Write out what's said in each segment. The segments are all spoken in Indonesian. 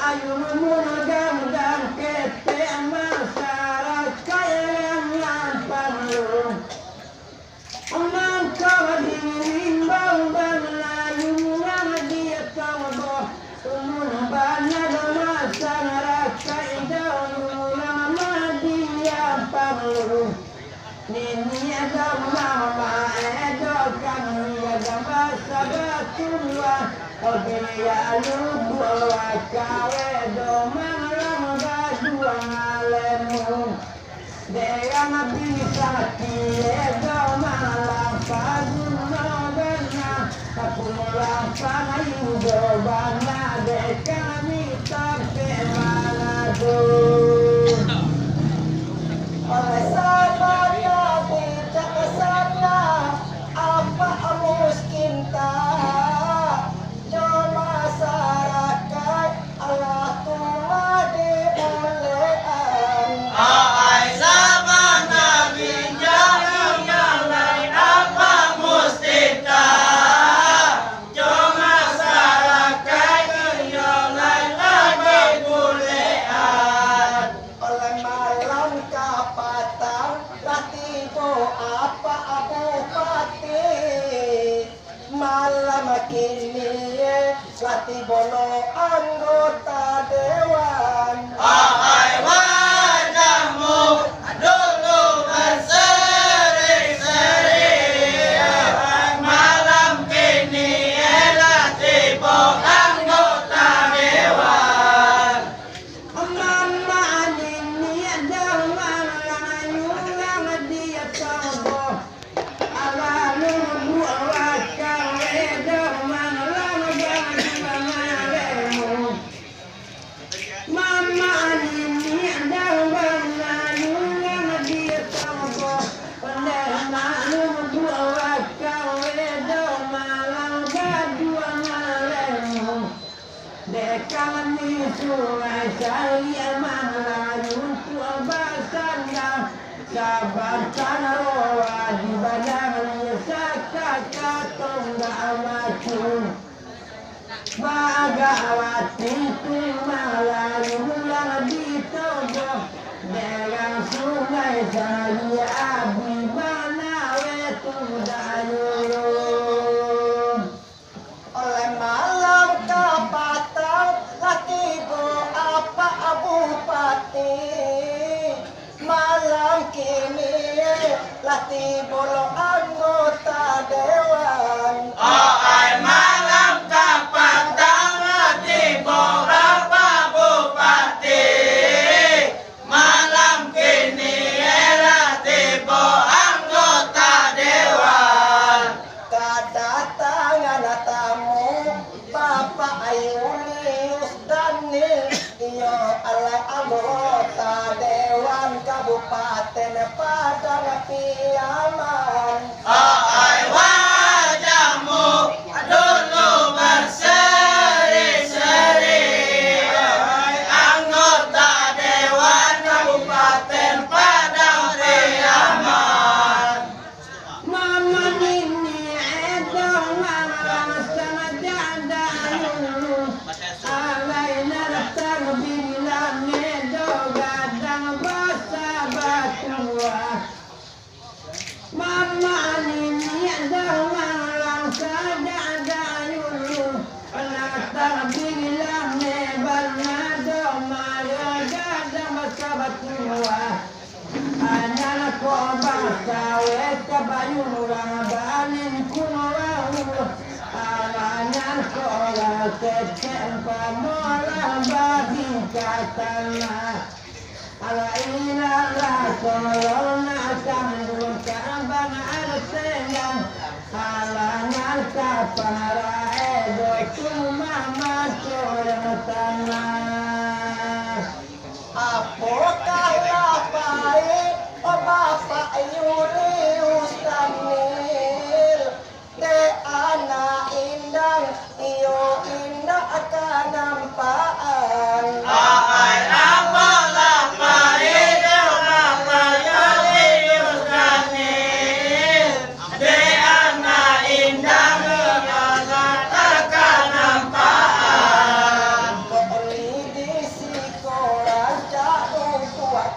Ayo memudah-mudahan kete masyarakat yang Nini ada mama edo kami ada masa batua. Oke ya lu dua kawe do malam berdua ngalemu. Dia bisa kiedo malam pagi nogana. Aku malam pagi dobana deh kami tapi malado. Oleh sahabatnya tidak kesana apa muskinta yo masyarakat Allah tua dimuliaan Ai zaman Nabi yang lain apa mustika jo masyarakat yang lain lagi bulean oleh malam kapatang latibo apa bupati malam kini latibo lo anggota dewan Ai wajahmu dulu berseri-seri malam kini elah tiba anggota dewan mama ini ada malam nyulang dia coba alamu buat kawe do malam bangalemu mama ini ada malam nyulang dia coba alamu buat kawe do malam berdua ngalemu dekami sungai saya melayu tua basanda sabar tanaroa di badannya sakaka tonggak maju bagawati tu melayu yang ditogok dengan sungai saya abi mana wetu dayulun oleh malam kapatang latibo apa bupati malam kini latibo lo anggota dewan Ai malam kapatang tiba apa bupati malam kini era tiba anggota dewan kedatangan tamu Bapak Ayulius Daniel iyo ala anggota dewan Kabupaten Padang Piaman Ai wajahmu dulu berseri-seri anggota dewan Kabupaten Padang Piaman mama ini edo malam sengaja dahulu alaina datang bilang edo gadang basa batua mama ini edo malam sengaja dahulu datang bilang nebal nado mayo gadang basa batua anak ko basta weka bayurang banin kuno alangan ko la kecen pamola bagi katana ala ina la corona sambung kambang arsengan alangan ka para edo cuma macorang tanah apakah lapai Bapak Yulius Daniel de anak indang iyo indah akan nampaan Ai apalah pahitnya apa Yulius Daniel de anak indah mengatakan nampaan Koli di sikoran jauh kuat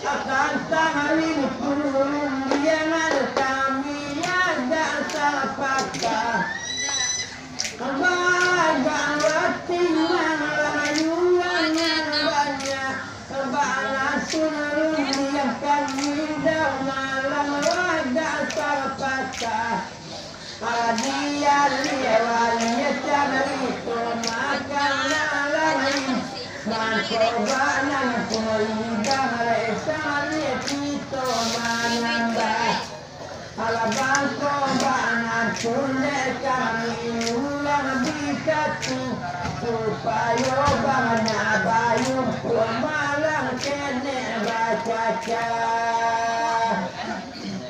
akan tanganin pulung diangan kami ada sapaka bagang tinggal layuan banyak balasun yang kami dah malam ada sapaka dia liawanya cari makan lain Mangkobanan kuligang resari pito mananda Alabang kobanan kunde kami ulang bikatu Supayo bangnya bayung kumalang kene bacaca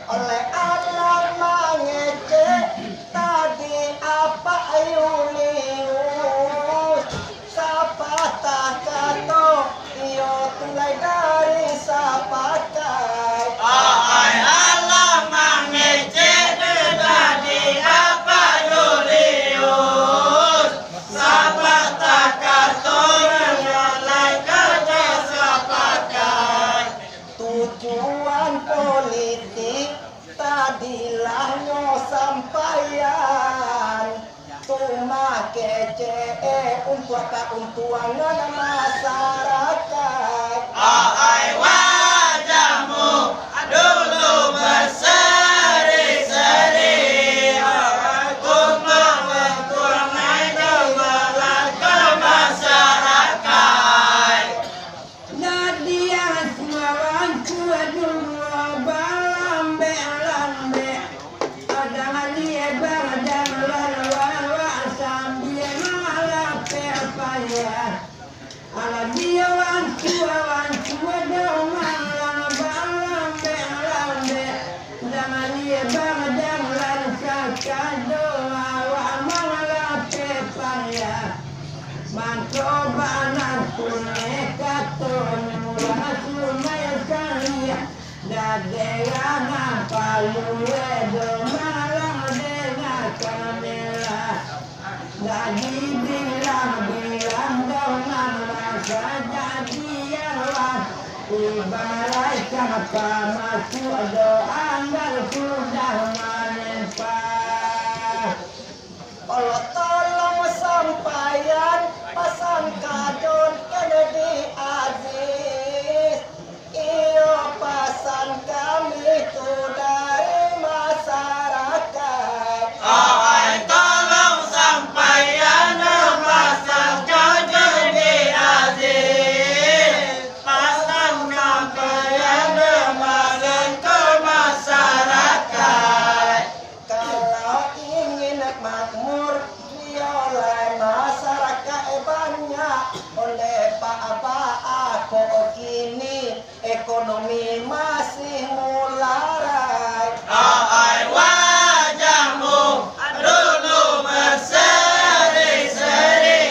Oleh Allah mangece tadi apa ayulius Sapatah kato iyo tulay dari sapatai Ay Allah mangece tadi apa Julius Sapatah katon mulai kerja sapakai Tujuan politik tadilah nyo sampaian Tuma kece untuk keuntungan masyarakat Ay wajahmu dulu berseri-seri Kumang berkurang kembali ke masyarakat Nadia semalam tua dulu balambe-lambe Ada ngalie badan lalu sambil malape paya Ala dia wantua dong balambe-lambe Ada ngalie badan lalu kakado awak malape paya Mangkobanan kunekaton murah sumaya kaya Daderangan paluwe domalang dengan kamera Jadi bilang dengan rasa jadianlah Ibaratkan pamasuk doa sudah menempah Allah tolong sampaian pesan kadon Kennedy Aziz Iyo pesan kami itu dari masyarakat Ay tolong sampaikan pesan jadi Aziz Pesan sampaikan kembali ke masyarakat Kalau ingin makmur oleh masyarakat banyak oleh Pak aku kini ekonomi masih mularai Ay wajahmu dulu berseri-seri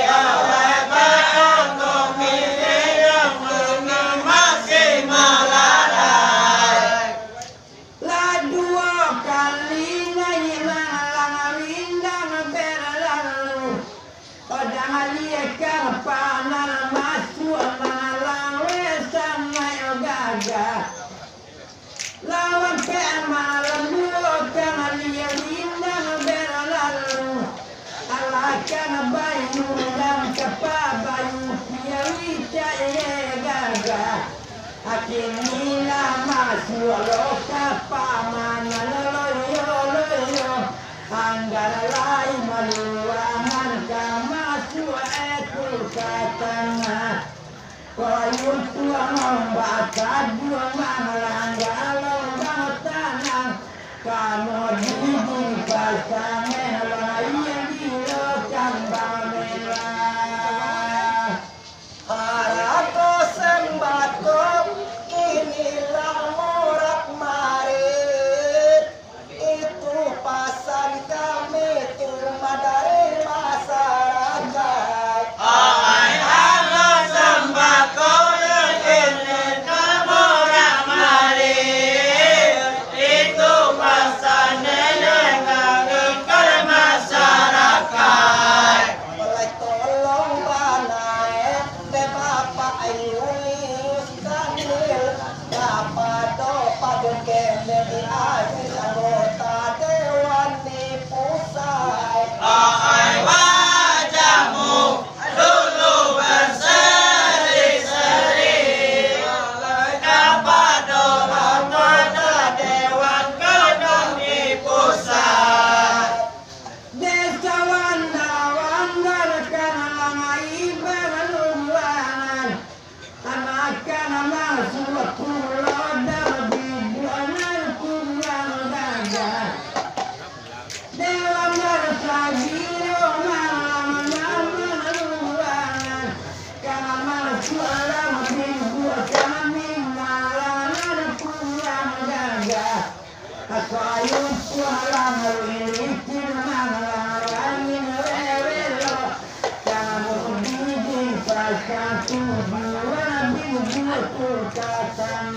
Oleh ekonomi yang masih melarai lah dua kali naik malang rindang berlalu pada hari kapanan masuk malang wesang ayo gagah lawan ke malam dua kali rindang berlalu alakan bayu dan kepabayu piawi caya gagah Akhirnya masuk loka pamana loyo Anggar lain maluangan kamasuk itu katana Koyun tuang membaca dua melanggar lombang tanah Kamu di pasangan lain di lokang bamelah Harako sembako inilah morat marit itu pasan kami cuma dari masyarakat Ay harga sembako yang ini kemuran aku katakan